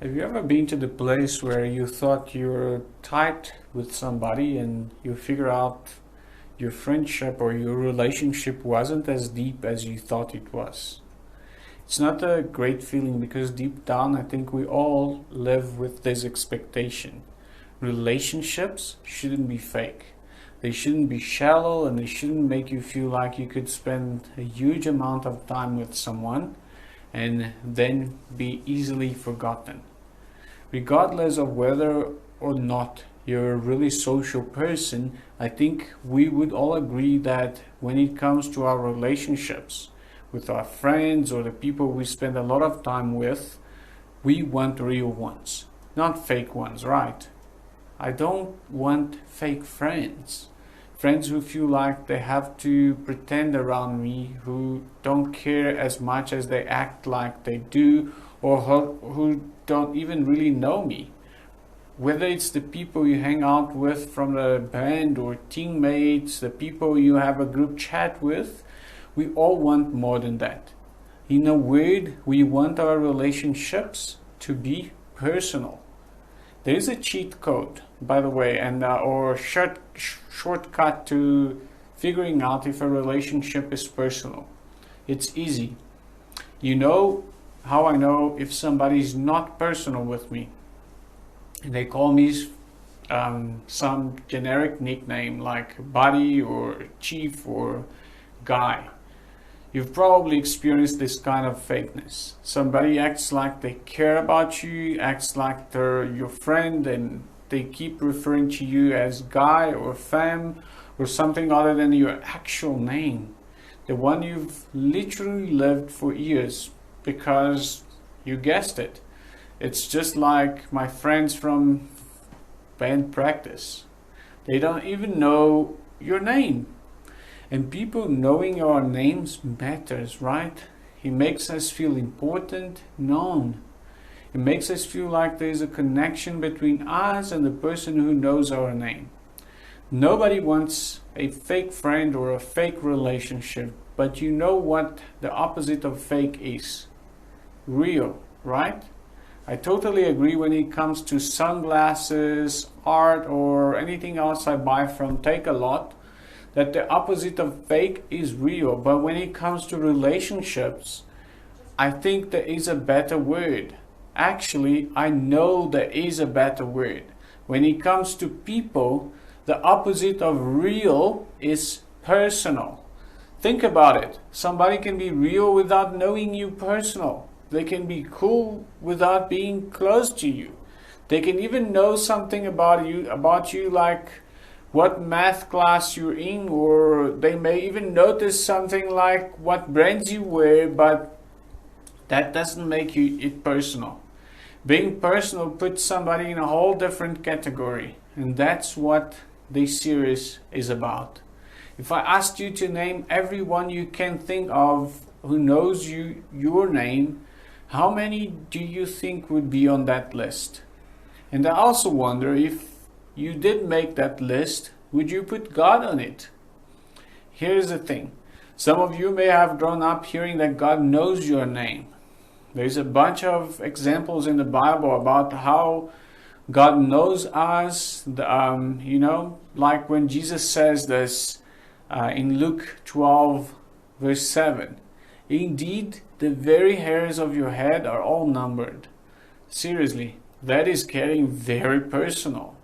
Have you ever been to the place where you thought you were tight with somebody and you figure out your friendship or your relationship wasn't as deep as you thought it was? It's not a great feeling because deep down I think we all live with this expectation. Relationships shouldn't be fake. They shouldn't be shallow and they shouldn't make you feel like you could spend a huge amount of time with someone and then be easily forgotten. Regardless of whether or not you're a really social person, I think we would all agree that when it comes to our relationships with our friends or the people we spend a lot of time with, we want real ones, not fake ones, right? I don't want fake friends. Friends who feel like they have to pretend around me, who don't care as much as they act like they do, or who don't even really know me. Whether it's the people you hang out with from the band or teammates, the people you have a group chat with, we all want more than that. In a word, we want our relationships to be personal. There is a cheat code, by the way, and or shortcut to figuring out if a relationship is personal. It's easy. You know how I know if somebody is not personal with me. They call me some generic nickname like buddy or chief or guy. You've probably experienced this kind of fakeness. Somebody acts like they care about you, acts like they're your friend, and they keep referring to you as guy or fam or something other than your actual name. The one you've literally lived for years because you guessed it. It's just like my friends from band practice. They don't even know your name. And people knowing our names matters, right? It makes us feel important, known. It makes us feel like there's a connection between us and the person who knows our name. Nobody wants a fake friend or a fake relationship, but you know what the opposite of fake is? Real, right? I totally agree when it comes to sunglasses, art, or anything else I buy from Take-A-Lot, that the opposite of fake is real. But when it comes to relationships, I think there is a better word. Actually, I know there is a better word. When it comes to people, the opposite of real is personal. Think about it. Somebody can be real without knowing you personal. They can be cool without being close to you. They can even know something about you like what math class you're in, or they may even notice something like what brands you wear, but that doesn't make it personal. Being personal puts somebody in a whole different category, and that's what this series is about. If I asked you to name everyone you can think of who knows your name, how many do you think would be on that list? And I also wonder, if you did make that list, would you put God on it? Here's the thing. Some of you may have grown up hearing that God knows your name. There's a bunch of examples in the Bible about how God knows us. Like when Jesus says this in Luke 12, verse 7. Indeed, the very hairs of your head are all numbered. Seriously, that is getting very personal.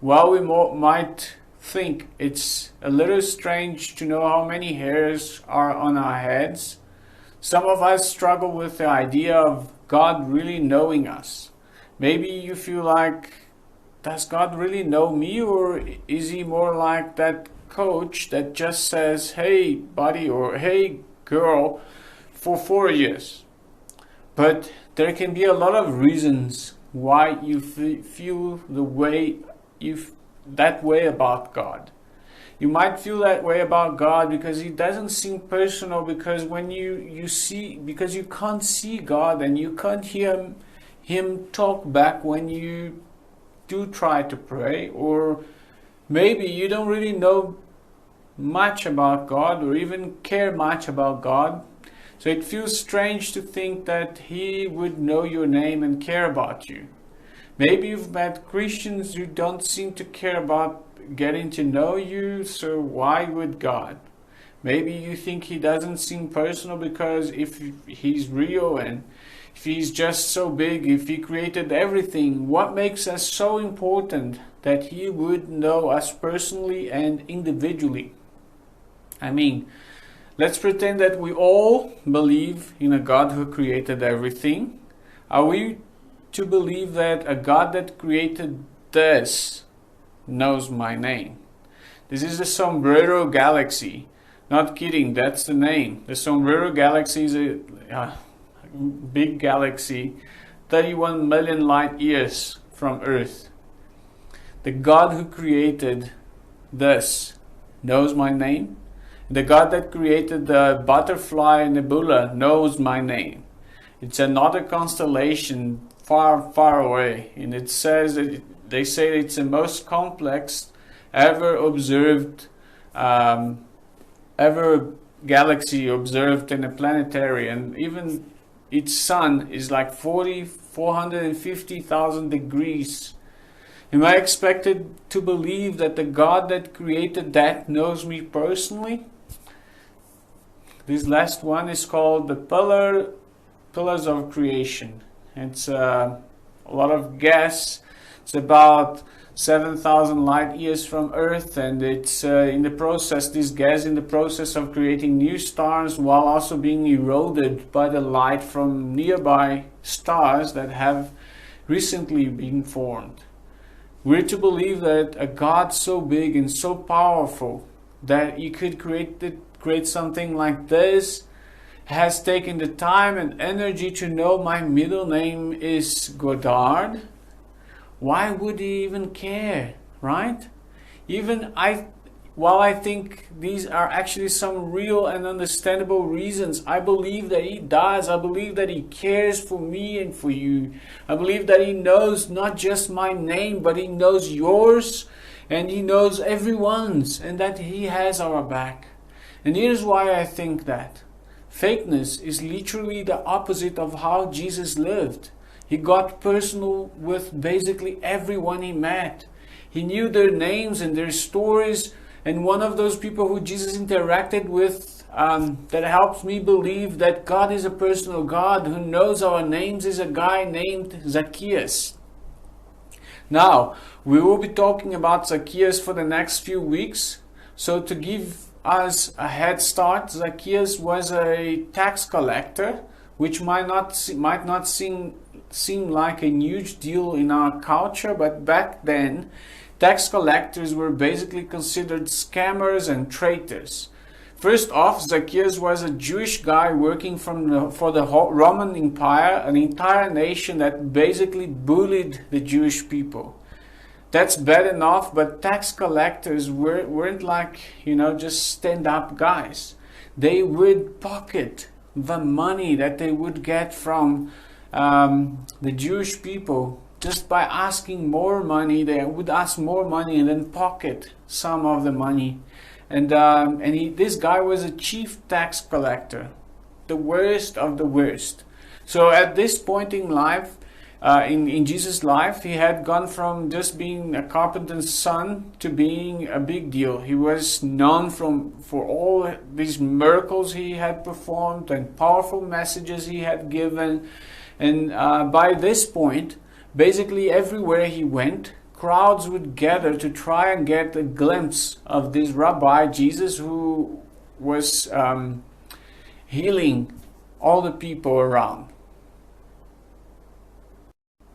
While we might think it's a little strange to know how many hairs are on our heads, some of us struggle with the idea of God really knowing us. Maybe you feel like, does God really know me, or is he more like that coach that just says, hey buddy or hey girl, for 4 years? But there can be a lot of reasons why you feel that way about God. You might feel that way about God because he doesn't seem personal, because when because you can't see God and you can't hear him talk back when you do try to pray, or maybe you don't really know much about God or even care much about God. So it feels strange to think that he would know your name and care about you. Maybe you've met Christians who don't seem to care about getting to know you, so why would God? Maybe you think he doesn't seem personal because if he's real and if he's just so big, if he created everything, what makes us so important that he would know us personally and individually? I mean, let's pretend that we all believe in a God who created everything. Are we to believe that a God that created this knows my name? This is the Sombrero Galaxy. Not kidding, that's the name. The Sombrero Galaxy is a big galaxy, 31 million light years from Earth. The God who created this knows my name. The God that created the butterfly nebula knows my name. It's another constellation far, far away, and it says that they say it's the most complex ever observed, ever galaxy observed in a planetary, and even its sun is like 450,000 degrees. Am I expected to believe that the God that created that knows me personally? This last one is called the Pillars of Creation. It's a lot of gas. It's about 7,000 light years from Earth, and it's in the process, this gas in the process of creating new stars while also being eroded by the light from nearby stars that have recently been formed. We're to believe that a God so big and so powerful that he could create something like this has taken the time and energy to know my middle name is Godard. Why would he even care, right? While I think these are actually some real and understandable reasons, I believe that he does. I believe that he cares for me and for you. I believe that he knows not just my name, but he knows yours, and he knows everyone's, and that he has our back. And here's why I think that. Fakeness is literally the opposite of how Jesus lived. He got personal with basically everyone he met. He knew their names and their stories. And one of those people who Jesus interacted with that helps me believe that God is a personal God who knows our names is a guy named Zacchaeus. Now, we will be talking about Zacchaeus for the next few weeks. So to give us a head start, Zacchaeus was a tax collector, which might not seem like a huge deal in our culture, but back then tax collectors were basically considered scammers and traitors. First off, Zacchaeus was a Jewish guy working for the Roman Empire, an entire nation that basically bullied the Jewish people. That's bad enough, but tax collectors weren't like, just stand-up guys. They would pocket the money that they would get from the Jewish people just by asking more money. They would ask more money and then pocket some of the money. And this guy was a chief tax collector, the worst of the worst. So at this point in life, in Jesus' life, he had gone from just being a carpenter's son to being a big deal. He was known for all these miracles he had performed and powerful messages he had given. And by this point, basically everywhere he went, crowds would gather to try and get a glimpse of this Rabbi Jesus, who was healing all the people around.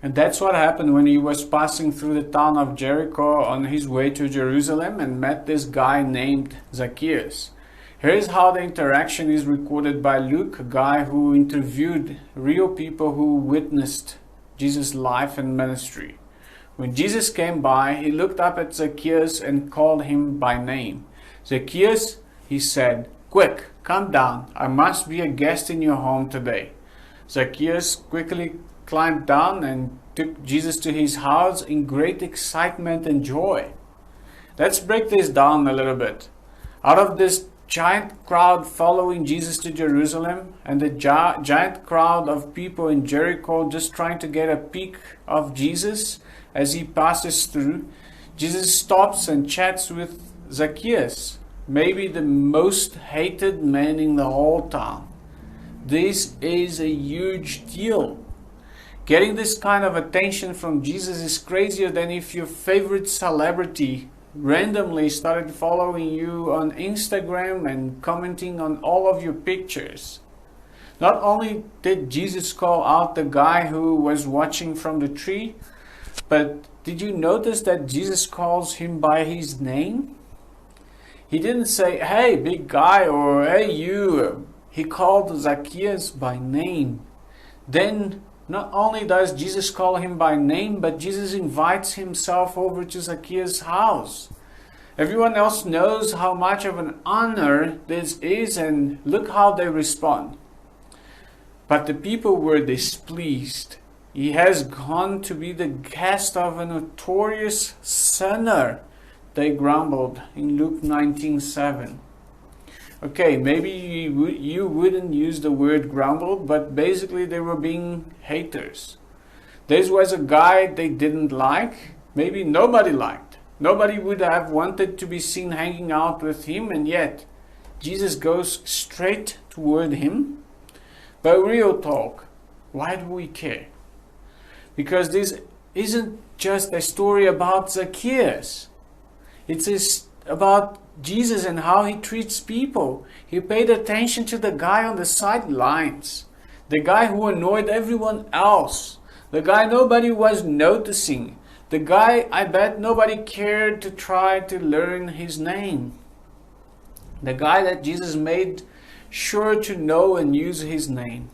And that's what happened when he was passing through the town of Jericho on his way to Jerusalem and met this guy named Zacchaeus. Here's how the interaction is recorded by Luke, a guy who interviewed real people who witnessed Jesus' life and ministry. When Jesus came by, he looked up at Zacchaeus and called him by name. "Zacchaeus," he said, "quick, come down. I must be a guest in your home today." Zacchaeus quickly climbed down and took Jesus to his house in great excitement and joy. Let's break this down a little bit. Out of this giant crowd following Jesus to Jerusalem, and the giant crowd of people in Jericho just trying to get a peek of Jesus as he passes through, Jesus stops and chats with Zacchaeus, maybe the most hated man in the whole town. This is a huge deal. Getting this kind of attention from Jesus is crazier than if your favorite celebrity randomly started following you on Instagram and commenting on all of your pictures. Not only did Jesus call out the guy who was watching from the tree, but did you notice that Jesus calls him by his name? He didn't say, "Hey, big guy," or "Hey, you." He called Zacchaeus by name. Then, not only does Jesus call him by name, but Jesus invites himself over to Zacchaeus' house. Everyone else knows how much of an honor this is, and look how they respond. But the people were displeased. He has gone to be the guest of a notorious sinner, they grumbled in Luke 19:7. Okay, maybe you wouldn't use the word grumbled, but basically they were being haters. This was a guy they didn't like, maybe nobody liked. Nobody would have wanted to be seen hanging out with him, and yet Jesus goes straight toward him. But real talk, why do we care? Because this isn't just a story about Zacchaeus. It's about Jesus and how he treats people. He paid attention to the guy on the sidelines, the guy who annoyed everyone else, the guy nobody was noticing, the guy I bet nobody cared to try to learn his name, the guy that Jesus made sure to know and use his name.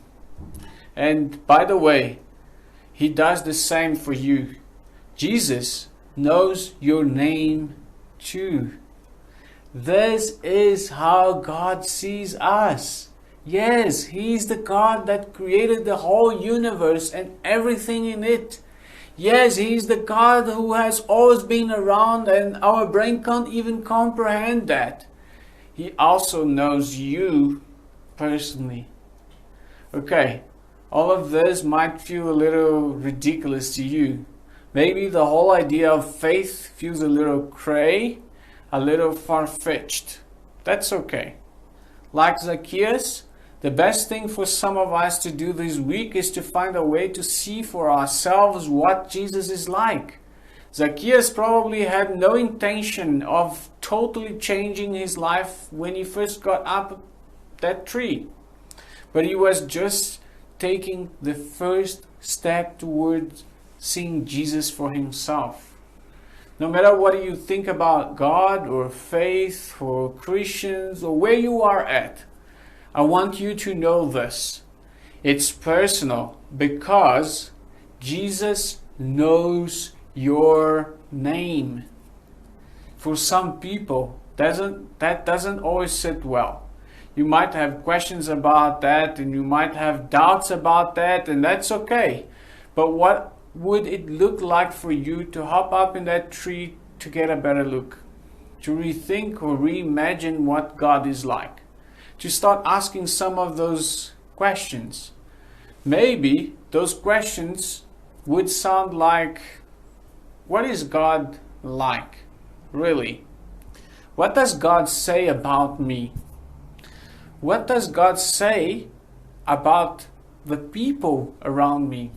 And by the way, he does the same for you. Jesus knows your name too. This is how God sees us. Yes, He's the God that created the whole universe and everything in it. Yes, He's the God who has always been around and our brain can't even comprehend that. He also knows you personally. Okay, all of this might feel a little ridiculous to you. Maybe the whole idea of faith feels a little cray, a little far-fetched. That's okay. Like Zacchaeus, the best thing for some of us to do this week is to find a way to see for ourselves what Jesus is like. Zacchaeus probably had no intention of totally changing his life when he first got up that tree. But he was just taking the first step towards seeing Jesus for himself. No matter what you think about God or faith or Christians or where you are at, I want you to know this. It's personal because Jesus knows your name. For some people, that doesn't always sit well. You might have questions about that and you might have doubts about that, and that's okay. But what would it look like for you to hop up in that tree to get a better look? To rethink or reimagine what God is like? To start asking some of those questions? Maybe those questions would sound like, what is God like, really? What does God say about me? What does God say about the people around me?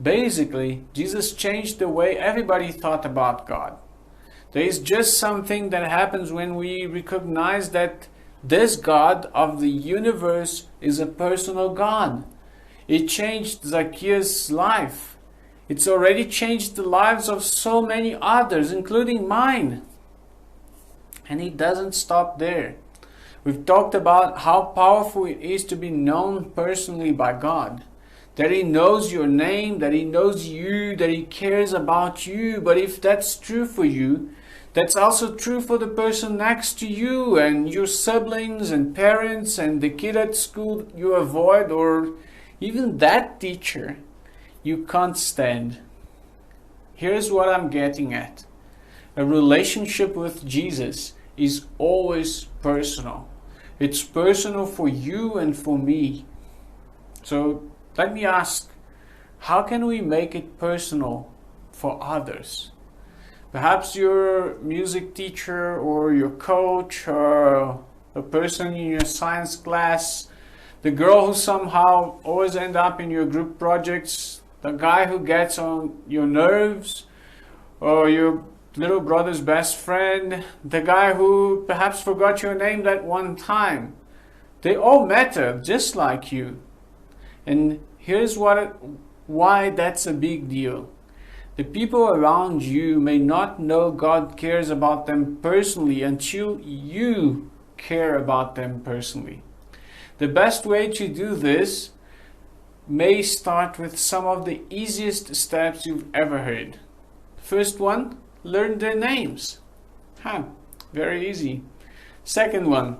Basically, Jesus changed the way everybody thought about God. There is just something that happens when we recognize that this God of the universe is a personal God. It changed Zacchaeus' life. It's already changed the lives of so many others, including mine. And it doesn't stop there. We've talked about how powerful it is to be known personally by God. That He knows your name, that He knows you, that He cares about you. But if that's true for you, that's also true for the person next to you and your siblings and parents and the kid at school you avoid, or even that teacher you can't stand. Here's what I'm getting at. A relationship with Jesus is always personal. It's personal for you and for me. So let me ask, how can we make it personal for others? Perhaps your music teacher or your coach or a person in your science class, the girl who somehow always ends up in your group projects, the guy who gets on your nerves, or your little brother's best friend, the guy who perhaps forgot your name that one time. They all matter just like you. And here's why that's a big deal. The people around you may not know God cares about them personally until you care about them personally. The best way to do this may start with some of the easiest steps you've ever heard. First one, learn their names. Very easy. Second one,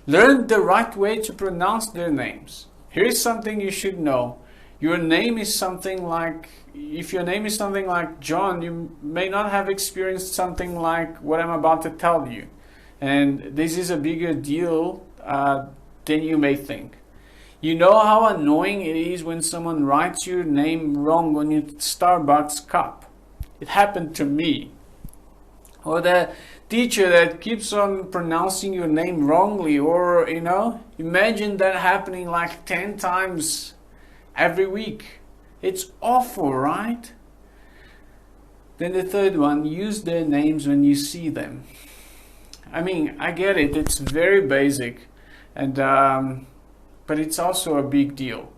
learn the right way to pronounce their names. Here's something you should know. Your name is something like, if your name is something like John, you may not have experienced something like what I'm about to tell you. And this is a bigger deal than you may think. You know how annoying it is when someone writes your name wrong on your Starbucks cup. It happened to me. Or the teacher that keeps on pronouncing your name wrongly, or imagine that happening like 10 times every week. It's awful, right? Then the third one, use their names when you see them. I mean, I get it, it's very basic, and but it's also a big deal.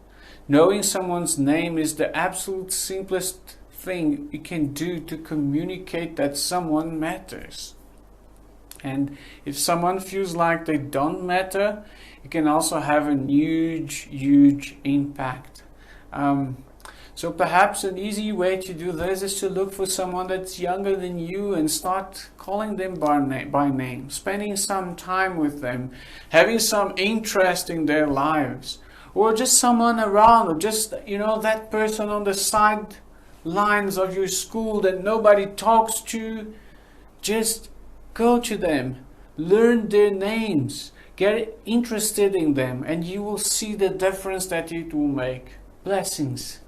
Knowing someone's name is the absolute simplest thing you can do to communicate that someone matters. And if someone feels like they don't matter, it can also have a huge impact. So perhaps an easy way to do this is to look for someone that's younger than you and start calling them by name, spending some time with them, having some interest in their lives, or just someone around, or just that person on the sidelines of your school that nobody talks to. Just go to them, learn their names, get interested in them, and you will see the difference that it will make. Blessings.